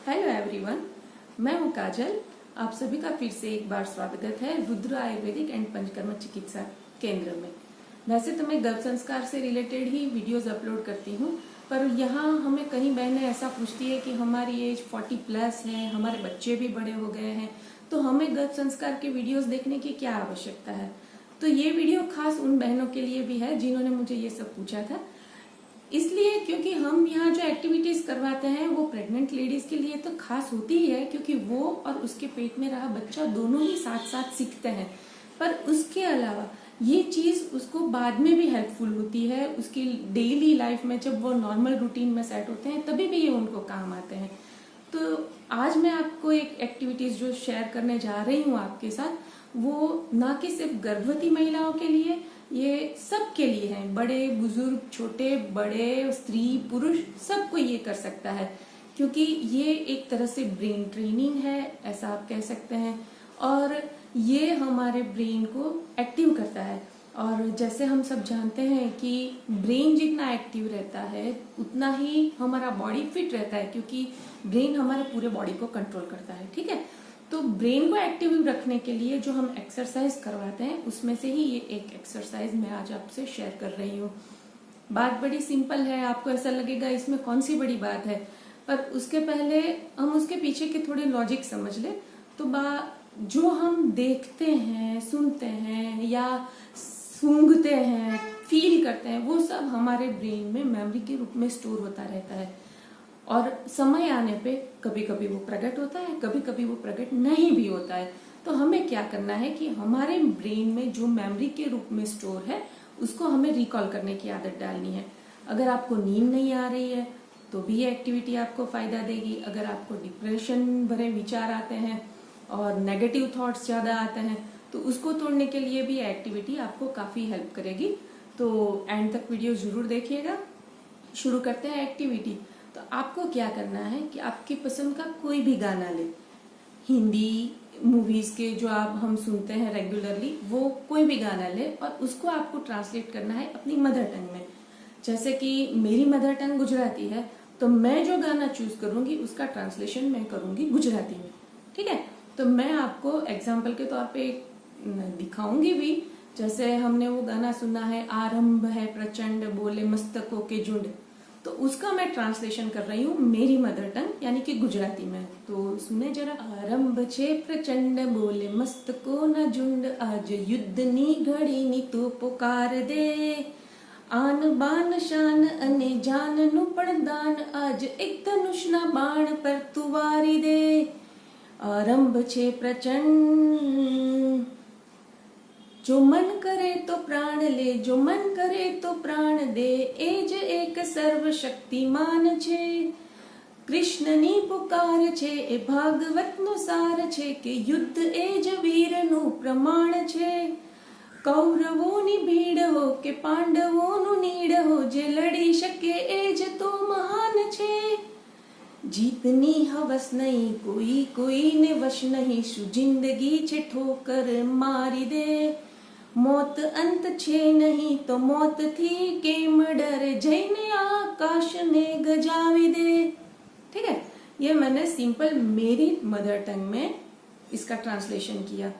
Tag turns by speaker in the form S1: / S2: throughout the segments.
S1: Hello everyone, मैं हूं काजल। आप सभी का फिर से एक बार स्वागत है रुद्र आयुर्वेदिक एंड पंचकर्म चिकित्सा केंद्र में। वैसे तो मैं गर्भ संस्कार से रिलेटेड ही वीडियोस अपलोड करती हूं, पर यहाँ हमें कई बहनें ऐसा पूछती है कि हमारी एज 40 प्लस है, हमारे बच्चे भी बड़े हो गए हैं, तो हमें गर्भ संस्कार के वीडियोस देखने की क्या आवश्यकता है। तो ये वीडियो खास उन बहनों के लिए भी है जिन्होंने मुझे ये सब पूछा था, इसलिए क्योंकि हम यहाँ जो एक्टिविटीज करवाते हैं वो प्रेग्नेंट लेडीज के लिए तो खास होती ही है, क्योंकि वो और उसके पेट में रहा बच्चा दोनों ही साथ साथ सीखते हैं। पर उसके अलावा ये चीज उसको बाद में भी हेल्पफुल होती है, उसकी डेली लाइफ में जब वो नॉर्मल रूटीन में सेट होते हैं तभी भी ये उनको काम आते हैं। तो आज मैं आपको एक एक्टिविटीज जो शेयर करने जा रही हूँ आपके साथ, वो ना कि सिर्फ गर्भवती महिलाओं के लिए, ये सबके लिए है। बड़े बुजुर्ग, छोटे बड़े, स्त्री पुरुष, सबको ये कर सकता है, क्योंकि ये एक तरह से ब्रेन ट्रेनिंग है, ऐसा आप कह सकते हैं। और ये हमारे ब्रेन को एक्टिव करता है। और जैसे हम सब जानते हैं कि ब्रेन जितना एक्टिव रहता है उतना ही हमारा बॉडी फिट रहता है, क्योंकि ब्रेन हमारे पूरे बॉडी को कंट्रोल करता है। ठीक है, तो ब्रेन को एक्टिव रखने के लिए जो हम एक्सरसाइज करवाते हैं उसमें से ही ये एक एक्सरसाइज मैं आज आपसे शेयर कर रही हूँ। बात बड़ी सिंपल है, आपको ऐसा लगेगा इसमें कौन सी बड़ी बात है, पर उसके पहले हम उसके पीछे के थोड़े लॉजिक समझ ले। तो जो हम देखते हैं, सुनते हैं या सूंघते हैं, फील करते हैं, वो सब हमारे ब्रेन में मेमोरी के रूप में स्टोर होता रहता है। और समय आने पे कभी कभी वो प्रकट होता है, कभी कभी वो प्रकट नहीं भी होता है। तो हमें क्या करना है कि हमारे ब्रेन में जो मेमोरी के रूप में स्टोर है उसको हमें रिकॉल करने की आदत डालनी है। अगर आपको नींद नहीं आ रही है तो भी ये एक्टिविटी आपको फायदा देगी। अगर आपको डिप्रेशन भरे विचार आते हैं और नेगेटिव थॉट्स ज्यादा आते हैं तो उसको तोड़ने के लिए भी एक्टिविटी आपको काफी हेल्प करेगी। तो एंड तक वीडियो जरूर देखिएगा। शुरू करते हैं एक्टिविटी। तो आपको क्या करना है कि आपकी पसंद का कोई भी गाना ले, हिंदी मूवीज के जो हम सुनते हैं रेगुलरली, वो कोई भी गाना ले और उसको आपको ट्रांसलेट करना है अपनी मदर टंग में। जैसे कि मेरी मदर टंग गुजराती है, तो मैं जो गाना चूज करूंगी उसका ट्रांसलेशन मैं करूंगी गुजराती में। ठीक है, तो मैं आपको एग्जाम्पल के तौर पे दिखाऊंगी भी। जैसे हमने वो गाना सुना है, आरंभ है प्रचंड बोले मस्तकों के झुंड, तो उसका मैं ट्रांसलेशन कर रही हूँ मेरी मदर टंग यानी कि गुजराती में। तो सुने जरा। आरंभ छे प्रचंड बोले मस्तको न झुंड, आज युद्ध नी घड़ी नी तू पुकार दे, आन बान शान अने जान नु पड़दान, आज एक धनुष ना बाण पर तू वारी दे। आरंभ छे प्रचंड, जो मन करे तो प्राण ले, जो मन करे तो प्राण दे, एज एक सर्वशक्तिमान छे, कृष्णनी पुकार छे, ए भागवत नो सार छे, के युद्ध एज वीर नु प्रमाण छे, कौरवोनी भीड़ हो के पांडवोनु नीड हो, जे लड़ी शके एज तो महान छे, जीतनी हवस नहीं कोई कोई ने वश नहीं, शु जिंदगी छे ठोकर मारी दे, मौत अंत छे नहीं तो मौत थी केम डरे, जैने आकाश ने गजावी दे। ठीक है, ये मैंने सिंपल मेरी मदर टंग में इसका ट्रांसलेशन किया।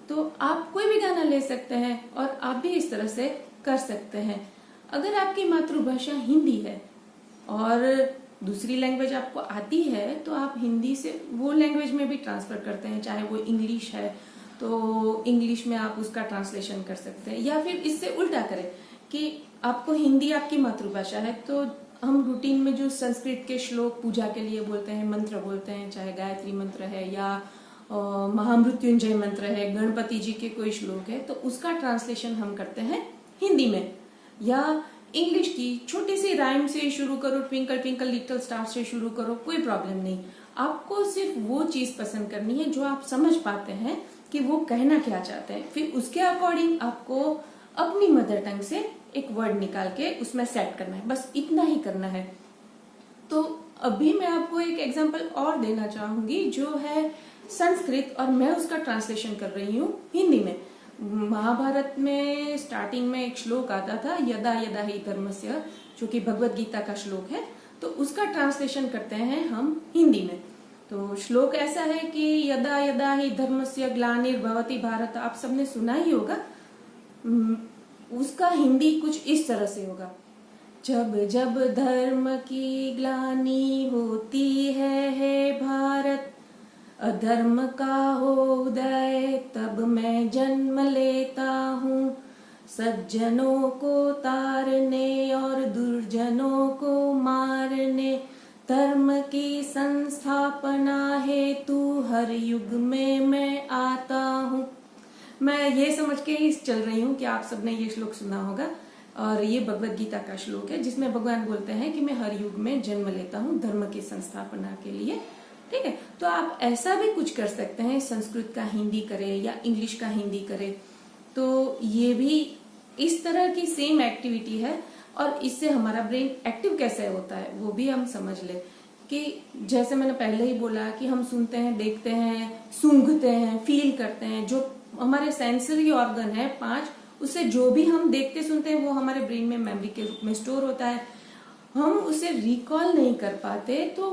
S1: तो आप कोई भी गाना ले सकते हैं और आप भी इस तरह से कर सकते हैं। अगर आपकी मातृभाषा हिंदी है और दूसरी लैंग्वेज आपको आती है तो आप हिंदी से वो लैंग्वेज में भी ट्रांसफर करते हैं। चाहे वो इंग्लिश है तो इंग्लिश में आप उसका ट्रांसलेशन कर सकते हैं, या फिर इससे उल्टा करें कि आपको हिंदी आपकी मातृभाषा है तो हम रूटीन में जो संस्कृत के श्लोक पूजा के लिए बोलते हैं, मंत्र बोलते हैं, चाहे गायत्री मंत्र है या महामृत्युंजय मंत्र है, गणपति जी के कोई श्लोक है, तो उसका ट्रांसलेशन हम करते हैं हिंदी में। या इंग्लिश की छोटी सी राइम से शुरू करो, ट्विंकल ट्विंकल लिटिल स्टार से शुरू करो, कोई प्रॉब्लम नहीं। आपको सिर्फ वो चीज पसंद करनी है जो आप समझ पाते हैं कि वो कहना क्या चाहते हैं, फिर उसके अकॉर्डिंग आपको अपनी मदर टंग से एक वर्ड निकाल के उसमें सेट करना है, बस इतना ही करना है। तो अभी मैं आपको एक एग्जांपल और देना चाहूंगी जो है संस्कृत, और मैं उसका ट्रांसलेशन कर रही हूँ हिंदी में। महाभारत में स्टार्टिंग में एक श्लोक आता था, यदा यदा ही धर्मस्य, जो कि भगवत गीता का श्लोक है। तो उसका ट्रांसलेशन करते हैं हम हिंदी में। तो श्लोक ऐसा है कि यदा यदा ही धर्मस्य ग्लानिर्भवति भारत, आप सबने सुना ही होगा। उसका हिंदी कुछ इस तरह से होगा, जब जब धर्म की ग्लानि होती है भारत, अधर्म का हो उदय तब मैं जन्म लेता हूँ, सज्जनों को तारने और दुर्जनों को मारने, धर्म की संस्थापना हेतु हर युग में मैं आता हूँ। मैं ये समझ के ही चल रही हूँ कि आप सबने ये श्लोक सुना होगा, और ये भगवत गीता का श्लोक है जिसमें भगवान बोलते हैं कि मैं हर युग में जन्म लेता हूँ धर्म की संस्थापना के लिए। ठीक है, तो आप ऐसा भी कुछ कर सकते हैं, संस्कृत का हिंदी करें या इंग्लिश का हिंदी करें, तो ये भी इस तरह की सेम एक्टिविटी है। और इससे हमारा ब्रेन एक्टिव कैसे होता है वो भी हम समझ ले कि जैसे मैंने पहले ही बोला कि हम सुनते हैं, देखते हैं, सूंघते हैं, फील करते हैं, जो हमारे सेंसरी ऑर्गन है 5, उससे जो भी हम देखते सुनते हैं वो हमारे ब्रेन में मेमोरी के रूप में स्टोर होता है। हम उसे रिकॉल नहीं कर पाते, तो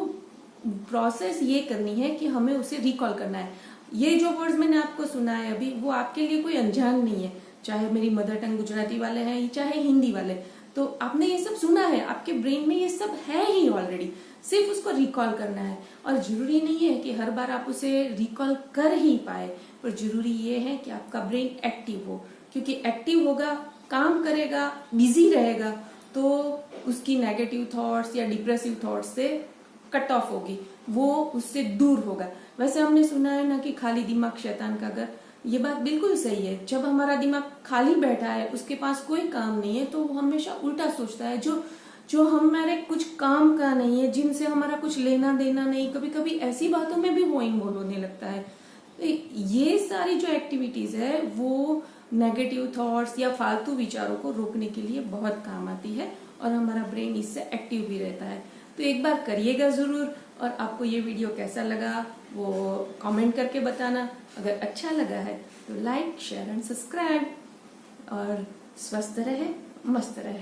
S1: प्रोसेस ये करनी है कि हमें उसे रिकॉल करना है। ये जो वर्ड्स मैंने आपको सुना है अभी, वो आपके लिए कोई अनजान नहीं है, चाहे मेरी मदर टंग गुजराती वाले हैं चाहे हिंदी वाले, तो आपने ये सब सुना है, आपके ब्रेन में ये सब है ही ऑलरेडी, सिर्फ उसको रिकॉल करना है। और जरूरी नहीं है कि हर बार आप उसे रिकॉल कर ही पाए, पर जरूरी ये है कि आपका ब्रेन एक्टिव हो, क्योंकि एक्टिव होगा, काम करेगा, बिजी रहेगा, तो उसकी नेगेटिव थॉट्स या डिप्रेसिव थॉट्स से कट ऑफ होगी, वो उससे दूर होगा। वैसे हमने सुना है ना कि खाली दिमाग शैतान का घर, ये बात बिल्कुल सही है। जब हमारा दिमाग खाली बैठा है, उसके पास कोई काम नहीं है, तो वो हमेशा उल्टा सोचता है, जो हमारे कुछ काम का नहीं है, जिनसे हमारा कुछ लेना देना नहीं, कभी कभी ऐसी बातों में भी वो इन्वॉल्व होने लगता है। तो ये सारी जो एक्टिविटीज है वो नेगेटिव थॉट्स या फालतू विचारों को रोकने के लिए बहुत काम आती है, और हमारा ब्रेन इससे एक्टिव भी रहता है। तो एक बार करिएगा जरूर, और आपको ये वीडियो कैसा लगा वो कमेंट करके बताना। अगर अच्छा लगा है तो लाइक, शेयर एंड सब्सक्राइब, और स्वस्थ रहे, मस्त रहे।